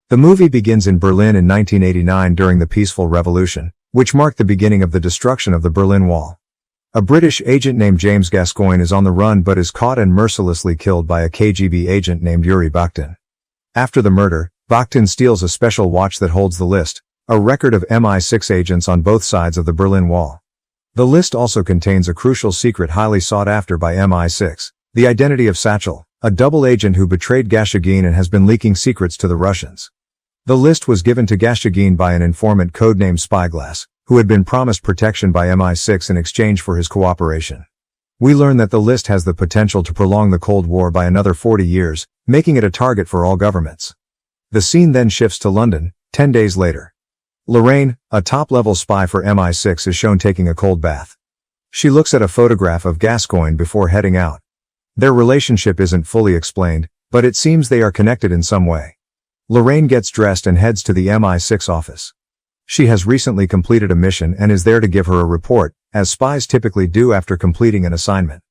The movie begins in Berlin in 1989 during the Peaceful Revolution, which marked the beginning of the destruction of the Berlin Wall. A British agent named James Gascoigne is on the run but is caught and mercilessly killed by a KGB agent named Yuri Bakhtin. After the murder, Bakhtin steals a special watch that holds the list, a record of MI6 agents on both sides of the Berlin Wall. The list also contains a crucial secret highly sought after by MI6, the identity of Satchel, a double agent who betrayed Gashagin and has been leaking secrets to the Russians. The list was given to Gashagin by an informant codenamed Spyglass, who had been promised protection by MI6 in exchange for his cooperation. We learn that the list has the potential to prolong the Cold War by another 40 years, making it a target for all governments. The scene then shifts to London, 10 days later. Lorraine, a top-level spy for MI6, is shown taking a cold bath. She looks at a photograph of Gascoigne before heading out. Their relationship isn't fully explained, but it seems they are connected in some way. Lorraine gets dressed and heads to the MI6 office. She has recently completed a mission and is there to give her a report, as spies typically do after completing an assignment.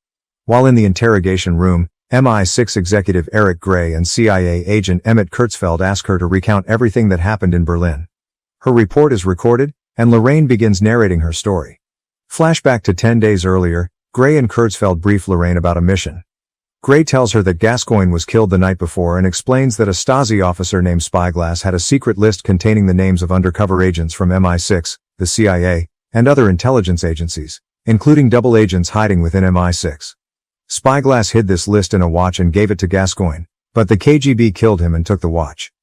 While in the interrogation room, MI6 executive Eric Gray and CIA agent Emmett Kurtzfeld ask her to recount everything that happened in Berlin. Her report is recorded, and Lorraine begins narrating her story. Flashback to 10 days earlier, Gray and Kurtzfeld brief Lorraine about a mission. Gray tells her that Gascoigne was killed the night before and explains that a Stasi officer named Spyglass had a secret list containing the names of undercover agents from MI6, the CIA, and other intelligence agencies, including double agents hiding within MI6. Spyglass hid this list in a watch and gave it to Gascoigne, but the KGB killed him and took the watch.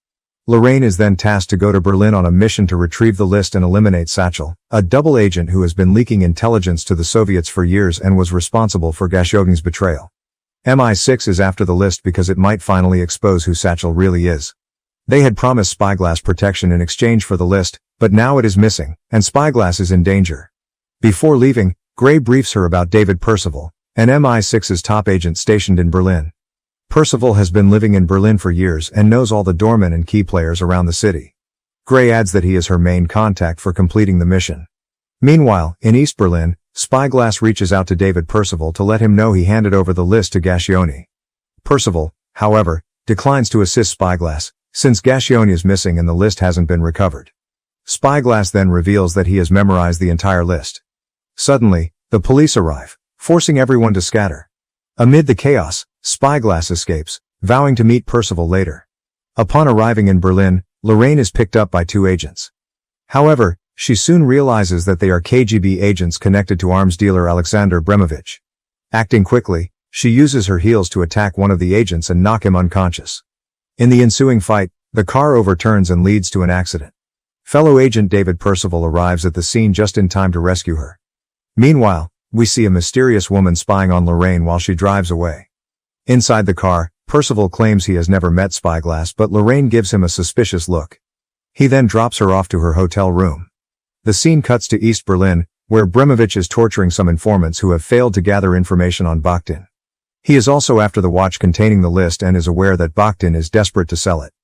Lorraine is then tasked to go to Berlin on a mission to retrieve the list and eliminate Satchel, a double agent who has been leaking intelligence to the Soviets for years and was responsible for Gashogni's betrayal. MI6 is after the list because it might finally expose who Satchel really is. They had promised Spyglass protection in exchange for the list, but now it is missing, and Spyglass is in danger. Before leaving, Gray briefs her about David Percival, an MI6's top agent stationed in Berlin. Percival has been living in Berlin for years and knows all the doormen and key players around the city. Gray adds that he is her main contact for completing the mission. Meanwhile, in East Berlin, Spyglass reaches out to David Percival to let him know he handed over the list to Gashagin. Percival, however, declines to assist Spyglass, since Gashagin is missing and the list hasn't been recovered. Spyglass then reveals that he has memorized the entire list. Suddenly, the police arrive, forcing everyone to scatter. Amid the chaos, Spyglass escapes, vowing to meet Percival later. Upon arriving in Berlin, Lorraine is picked up by two agents. However, she soon realizes that they are KGB agents connected to arms dealer Alexander Bremovich. Acting quickly, she uses her heels to attack one of the agents and knock him unconscious. In the ensuing fight, the car overturns and leads to an accident. Fellow agent David Percival arrives at the scene just in time to rescue her. Meanwhile, we see a mysterious woman spying on Lorraine while she drives away. Inside the car, Percival claims he has never met Spyglass, but Lorraine gives him a suspicious look. He then drops her off to her hotel room. The scene cuts to East Berlin, where Bremovich is torturing some informants who have failed to gather information on Bakhtin. He is also after the watch containing the list and is aware that Bakhtin is desperate to sell it.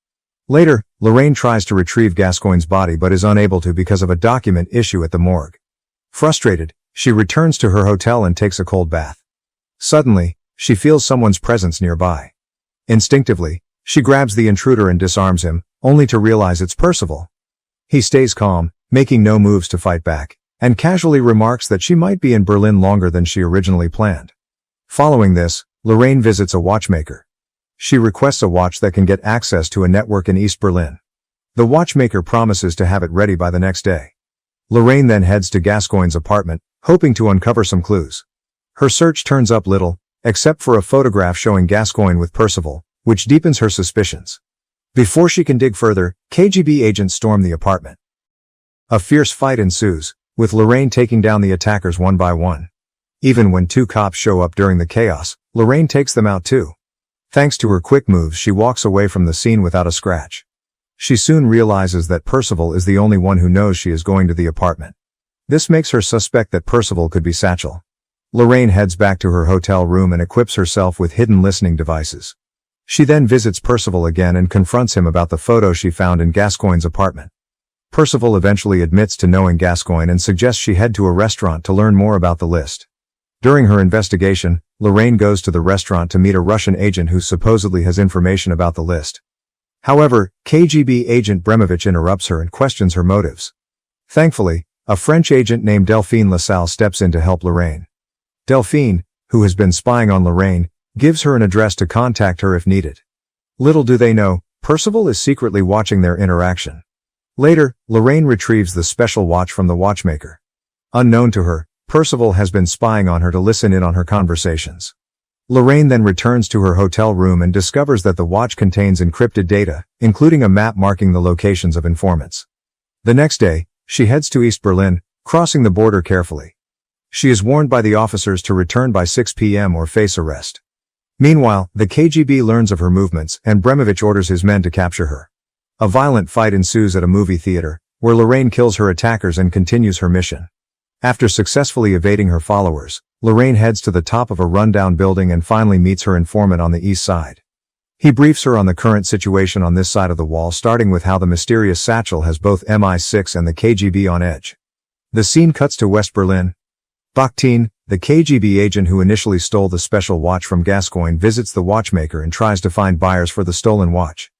Later, Lorraine tries to retrieve Gascoigne's body but is unable to because of a document issue at the morgue. Frustrated, she returns to her hotel and takes a cold bath. Suddenly, she feels someone's presence nearby. Instinctively, she grabs the intruder and disarms him, only to realize it's Percival. He stays calm, making no moves to fight back, and casually remarks that she might be in Berlin longer than she originally planned. Following this, Lorraine visits a watchmaker. She requests a watch that can get access to a network in East Berlin. The watchmaker promises to have it ready by the next day. Lorraine then heads to Gascoigne's apartment, hoping to uncover some clues. Her search turns up little, except for a photograph showing Gascoigne with Percival, which deepens her suspicions. Before she can dig further, KGB agents storm the apartment. A fierce fight ensues, with Lorraine taking down the attackers one by one. Even when two cops show up during the chaos, Lorraine takes them out too. Thanks to her quick moves, she walks away from the scene without a scratch. She soon realizes that Percival is the only one who knows she is going to the apartment. This makes her suspect that Percival could be Satchel. Lorraine heads back to her hotel room and equips herself with hidden listening devices. She then visits Percival again and confronts him about the photo she found in Gascoigne's apartment. Percival eventually admits to knowing Gascoigne and suggests she head to a restaurant to learn more about the list. During her investigation, Lorraine goes to the restaurant to meet a Russian agent who supposedly has information about the list. However, KGB agent Bremovich interrupts her and questions her motives. Thankfully, a French agent named Delphine Lassalle steps in to help Lorraine. Delphine, who has been spying on Lorraine, gives her an address to contact her if needed. Little do they know, Percival is secretly watching their interaction. Later, Lorraine retrieves the special watch from the watchmaker. Unknown to her, Percival has been spying on her to listen in on her conversations. Lorraine then returns to her hotel room and discovers that the watch contains encrypted data, including a map marking the locations of informants. The next day, she heads to East Berlin, crossing the border carefully. She is warned by the officers to return by 6 p.m. or face arrest. Meanwhile, the KGB learns of her movements and Bremovich orders his men to capture her. A violent fight ensues at a movie theater, where Lorraine kills her attackers and continues her mission. After successfully evading her followers, Lorraine heads to the top of a rundown building and finally meets her informant on the east side. He briefs her on the current situation on this side of the wall, starting with how the mysterious satchel has both MI6 and the KGB on edge. The scene cuts to West Berlin. Bakhtin, the KGB agent who initially stole the special watch from Gascoigne, visits the watchmaker and tries to find buyers for the stolen watch.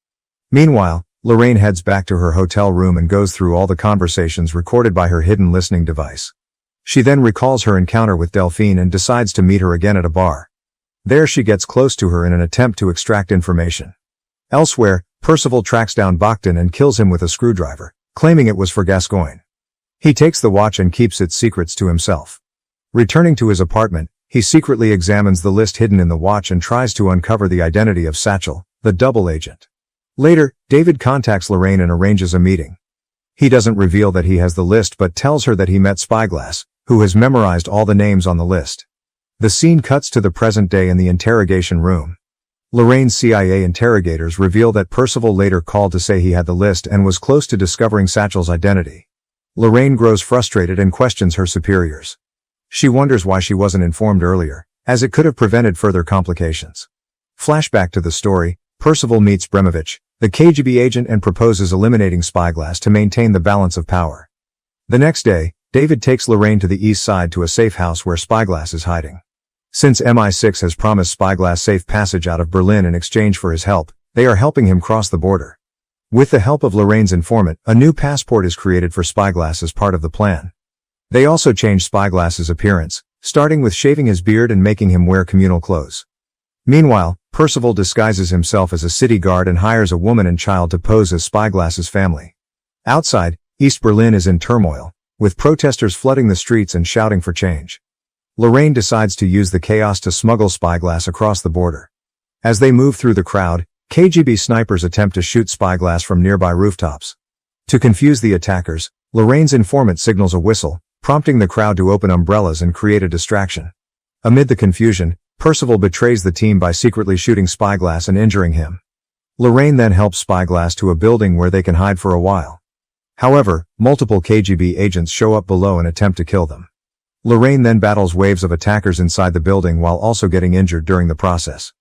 Meanwhile, Lorraine heads back to her hotel room and goes through all the conversations recorded by her hidden listening device. She then recalls her encounter with Delphine and decides to meet her again at a bar. There she gets close to her in an attempt to extract information. Elsewhere, Percival tracks down Bakhtin and kills him with a screwdriver, claiming it was for Gascoigne. He takes the watch and keeps its secrets to himself. Returning to his apartment, he secretly examines the list hidden in the watch and tries to uncover the identity of Satchel, the double agent. Later, David contacts Lorraine and arranges a meeting. He doesn't reveal that he has the list but tells her that he met Spyglass, who has memorized all the names on the list. The scene cuts to the present day in the interrogation room. Lorraine's CIA interrogators reveal that Percival later called to say he had the list and was close to discovering Satchel's identity. Lorraine grows frustrated and questions her superiors. She wonders why she wasn't informed earlier, as it could have prevented further complications. Flashback to the story, Percival meets Bremovich, the KGB agent, and proposes eliminating Spyglass to maintain the balance of power. The next day, David takes Lorraine to the east side to a safe house where Spyglass is hiding. Since MI6 has promised Spyglass safe passage out of Berlin in exchange for his help, they are helping him cross the border. With the help of Lorraine's informant, a new passport is created for Spyglass as part of the plan. They also change Spyglass's appearance, starting with shaving his beard and making him wear communal clothes. Meanwhile, Percival disguises himself as a city guard and hires a woman and child to pose as Spyglass's family. Outside, East Berlin is in turmoil, with protesters flooding the streets and shouting for change. Lorraine decides to use the chaos to smuggle Spyglass across the border. As they move through the crowd, KGB snipers attempt to shoot Spyglass from nearby rooftops. To confuse the attackers, Lorraine's informant signals a whistle, prompting the crowd to open umbrellas and create a distraction. Amid the confusion, Percival betrays the team by secretly shooting Spyglass and injuring him. Lorraine then helps Spyglass to a building where they can hide for a while. However, multiple KGB agents show up below and attempt to kill them. Lorraine then battles waves of attackers inside the building while also getting injured during the process.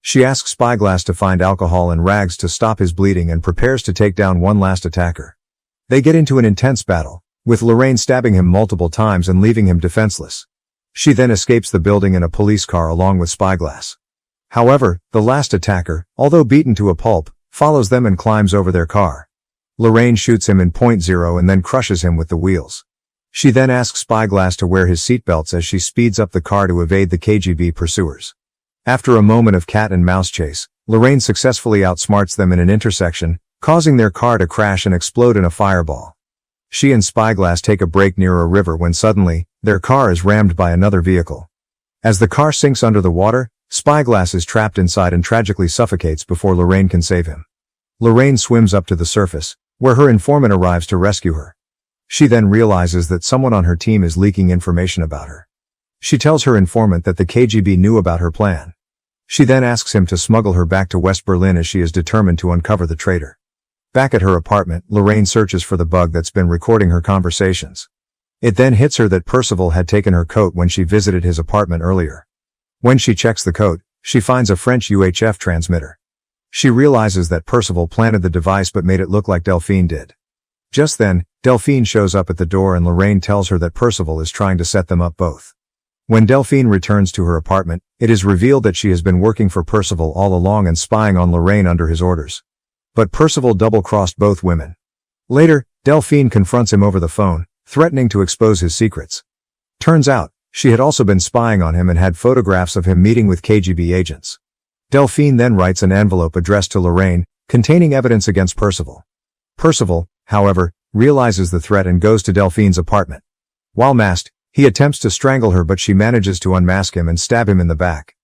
She asks Spyglass to find alcohol and rags to stop his bleeding and prepares to take down one last attacker. They get into an intense battle, with Lorraine stabbing him multiple times and leaving him defenseless. She then escapes the building in a police car along with Spyglass. However, the last attacker, although beaten to a pulp, follows them and climbs over their car. Lorraine shoots him in point zero and then crushes him with the wheels. She then asks Spyglass to wear his seatbelts as she speeds up the car to evade the KGB pursuers. After a moment of cat and mouse chase, Lorraine successfully outsmarts them in an intersection, causing their car to crash and explode in a fireball. She and Spyglass take a break near a river when suddenly, their car is rammed by another vehicle. As the car sinks under the water, Spyglass is trapped inside and tragically suffocates before Lorraine can save him. Lorraine swims up to the surface, where her informant arrives to rescue her. She then realizes that someone on her team is leaking information about her. She tells her informant that the KGB knew about her plan. She then asks him to smuggle her back to West Berlin as she is determined to uncover the traitor. Back at her apartment, Lorraine searches for the bug that's been recording her conversations. It then hits her that Percival had taken her coat when she visited his apartment earlier. When she checks the coat, she finds a French UHF transmitter. She realizes that Percival planted the device but made it look like Delphine did. Just then, Delphine shows up at the door and Lorraine tells her that Percival is trying to set them up both. When Delphine returns to her apartment, it is revealed that she has been working for Percival all along and spying on Lorraine under his orders. But Percival double-crossed both women. Later, Delphine confronts him over the phone, threatening to expose his secrets. Turns out, she had also been spying on him and had photographs of him meeting with KGB agents. Delphine then writes an envelope addressed to Lorraine, containing evidence against Percival. Percival, however, realizes the threat and goes to Delphine's apartment. While masked, he attempts to strangle her, but she manages to unmask him and stab him in the back.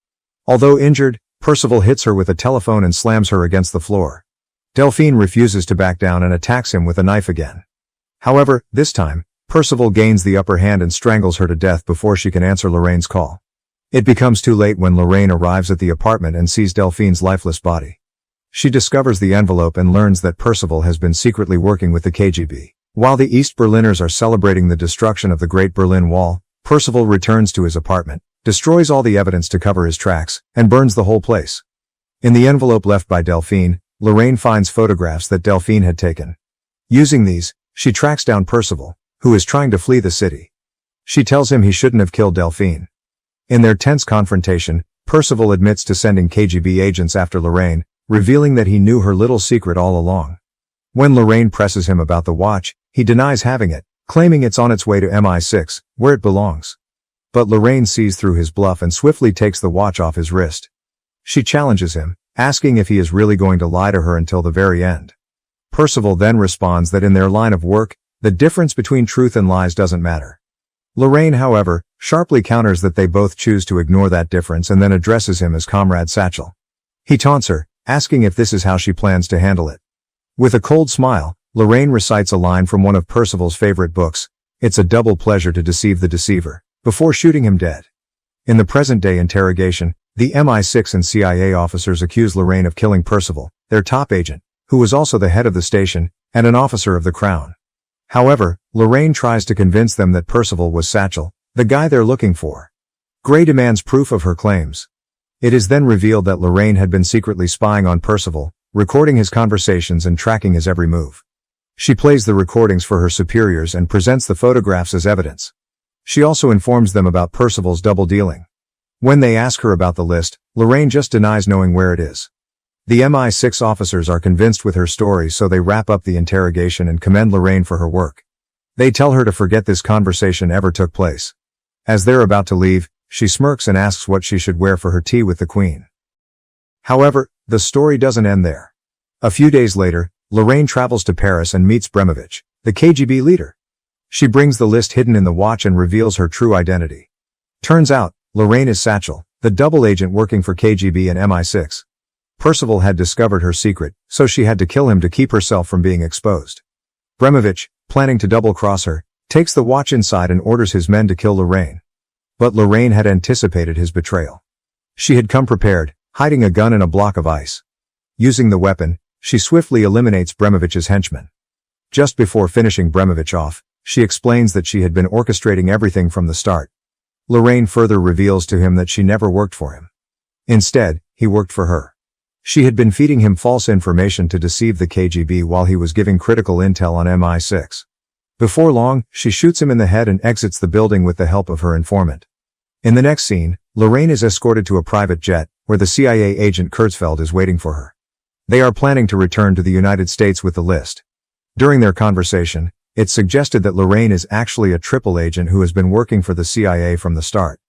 Although injured, Percival hits her with a telephone and slams her against the floor. Delphine refuses to back down and attacks him with a knife again. However, this time, Percival gains the upper hand and strangles her to death before she can answer Lorraine's call. It becomes too late when Lorraine arrives at the apartment and sees Delphine's lifeless body. She discovers the envelope and learns that Percival has been secretly working with the KGB. While the East Berliners are celebrating the destruction of the Great Berlin Wall, Percival returns to his apartment, destroys all the evidence to cover his tracks, and burns the whole place. In the envelope left by Delphine, Lorraine finds photographs that Delphine had taken. Using these, she tracks down Percival, who is trying to flee the city. She tells him he shouldn't have killed Delphine. In their tense confrontation, Percival admits to sending KGB agents after Lorraine, revealing that he knew her little secret all along. When Lorraine presses him about the watch, he denies having it, claiming it's on its way to MI6, where it belongs. But Lorraine sees through his bluff and swiftly takes the watch off his wrist. She challenges him, asking if he is really going to lie to her until the very end. Percival then responds that in their line of work, the difference between truth and lies doesn't matter. Lorraine, however, sharply counters that they both choose to ignore that difference and then addresses him as Comrade Satchel. He taunts her, asking if this is how she plans to handle it. With a cold smile, Lorraine recites a line from one of Percival's favorite books, "It's a double pleasure to deceive the deceiver," before shooting him dead. In the present-day interrogation, the MI6 and CIA officers accuse Lorraine of killing Percival, their top agent, who was also the head of the station, and an officer of the Crown. However, Lorraine tries to convince them that Percival was Satchel, the guy they're looking for. Gray demands proof of her claims. It is then revealed that Lorraine had been secretly spying on Percival, recording his conversations and tracking his every move. She plays the recordings for her superiors and presents the photographs as evidence. She also informs them about Percival's double dealing. When they ask her about the list, Lorraine just denies knowing where it is. The MI6 officers are convinced with her story, so they wrap up the interrogation and commend Lorraine for her work. They tell her to forget this conversation ever took place. As they're about to leave, she smirks and asks what she should wear for her tea with the Queen. However, the story doesn't end there. A few days later, Lorraine travels to Paris and meets Bremovich, the KGB leader. She brings the list hidden in the watch and reveals her true identity. Turns out, Lorraine is Satchel, the double agent working for KGB and MI6. Percival had discovered her secret, so she had to kill him to keep herself from being exposed. Bremovich, planning to double-cross her, takes the watch inside and orders his men to kill Lorraine. But Lorraine had anticipated his betrayal. She had come prepared, hiding a gun in a block of ice. Using the weapon, she swiftly eliminates Bremovich's henchmen. Just before finishing Bremovich off, she explains that she had been orchestrating everything from the start. Lorraine further reveals to him that she never worked for him. Instead, he worked for her. She had been feeding him false information to deceive the KGB while he was giving critical intel on MI6. Before long, she shoots him in the head and exits the building with the help of her informant. In the next scene, Lorraine is escorted to a private jet, where the CIA agent Kurtzfeld is waiting for her. They are planning to return to the United States with the list. During their conversation, it's suggested that Lorraine is actually a triple agent who has been working for the CIA from the start.